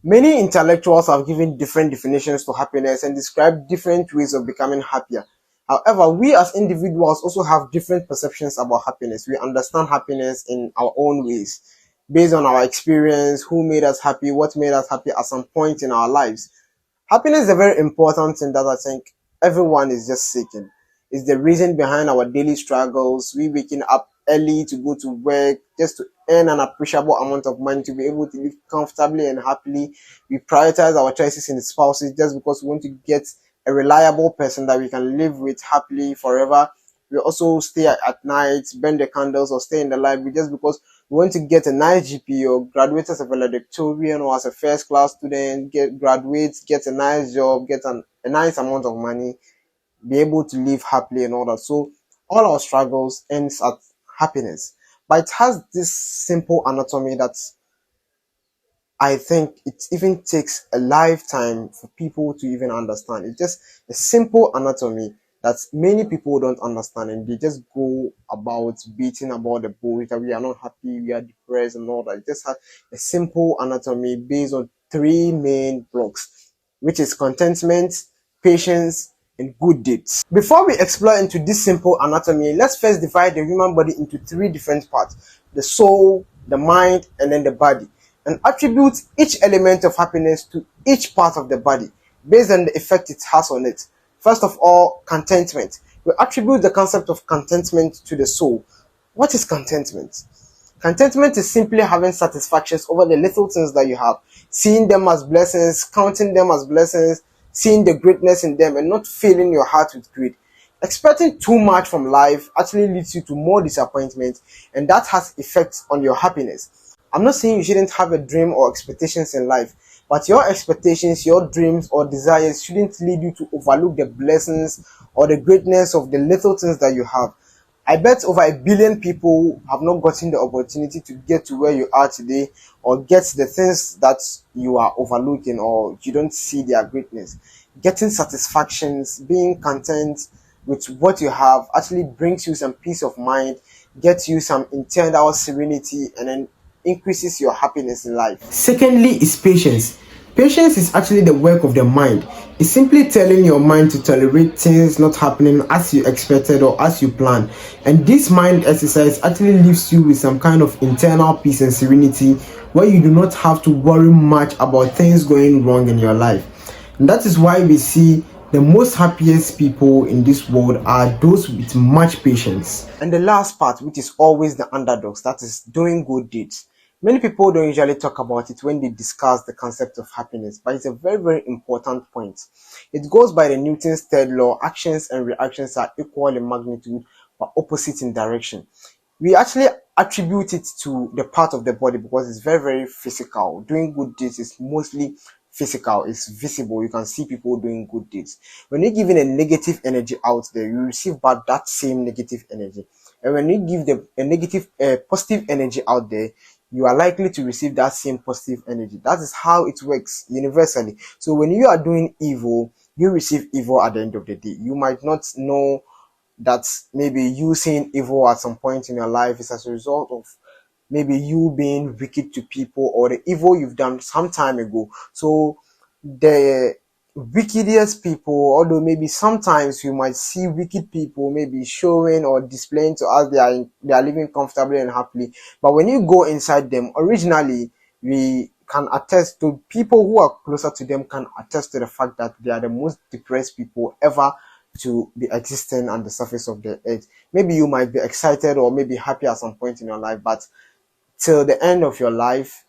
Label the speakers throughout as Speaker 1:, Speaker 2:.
Speaker 1: Many intellectuals have given different definitions to happiness and described different ways of becoming happier. However, we as individuals also have different perceptions about happiness. We understand happiness in our own ways, based on our experience, who made us happy, what made us happy at some point in our lives. Happiness is a very important thing that I think everyone is just seeking. It's the reason behind our daily struggles. We waking up early to go to work just to earn an appreciable amount of money to be able to live comfortably and happily. We prioritize our choices in spouses just because we want to get a reliable person that we can live with happily forever. We also stay at night, burn the candles, or stay in the library just because we want to get a nice GPA or graduate as a valedictorian or as a first class student, graduate, get a nice job, get a nice amount of money, be able to live happily and all that. So all our struggles ends at happiness. But it has this simple anatomy that I think it even takes a lifetime for people to even understand. It's just a simple anatomy that many people don't understand, and they just go about beating about the bush that we are not happy, we are depressed, and all that. It just has a simple anatomy based on three main blocks, which is contentment, patience, and good deeds. Before we explore into this simple anatomy, let's first divide the human body into three different parts: the soul, the mind, and then the body, and attribute each element of happiness to each part of the body based on the effect it has on it. First of all, contentment. We attribute the concept of contentment to the soul. What is contentment? Contentment is simply having satisfactions over the little things that you have, seeing them as blessings, counting them as blessings, seeing the greatness in them, and not filling your heart with greed. Expecting too much from life actually leads you to more disappointment, and that has effects on your happiness. I'm not saying you shouldn't have a dream or expectations in life, but your expectations, your dreams or desires shouldn't lead you to overlook the blessings or the greatness of the little things that you have. I bet over 1 billion people have not gotten the opportunity to get to where you are today, or get the things that you are overlooking or you don't see their greatness. Getting satisfactions, being content with what you have actually brings you some peace of mind, gets you some internal serenity, and then increases your happiness in life. Secondly is patience. Patience is actually the work of the mind. It's simply telling your mind to tolerate things not happening as you expected or as you planned. And this mind exercise actually leaves you with some kind of internal peace and serenity where you do not have to worry much about things going wrong in your life. And that is why we see the most happiest people in this world are those with much patience. And the last part, which is always the underdogs, that is doing good deeds. Many people don't usually talk about it when they discuss the concept of happiness, but it's a very, very important point. It goes by the Newton's third law: actions and reactions are equal in magnitude but opposite in direction. We actually attribute it to the part of the body because it's very, very physical. Doing good deeds is mostly physical, it's visible. You can see people doing good deeds. When you're giving a negative energy out there, you receive back that same negative energy. And when you give them a negative, positive energy out there, you are likely to receive that same positive energy. That is how it works universally. So when you are doing evil, you receive evil at the end of the day. You might not know that maybe you seeing evil at some point in your life is as a result of maybe you being wicked to people or the evil you've done some time ago. So the wickedest people, although maybe sometimes you might see wicked people maybe showing or displaying to us they are living comfortably and happily, but when you go inside them, originally we can attest to people who are closer to them can attest to the fact that they are the most depressed people ever to be existing on the surface of the earth. Maybe you might be excited or maybe happy at some point in your life, but till the end of your life,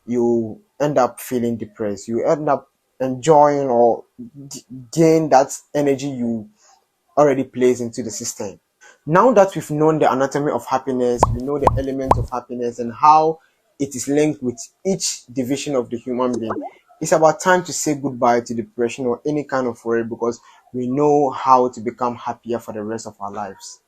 Speaker 1: you end up feeling depressed. You end up enjoying or gain that energy you already placed into the system. Now that we've known the anatomy of happiness, we know the elements of happiness and how it is linked with each division of the human being, it's about time to say goodbye to depression or any kind of worry because we know how to become happier for the rest of our lives.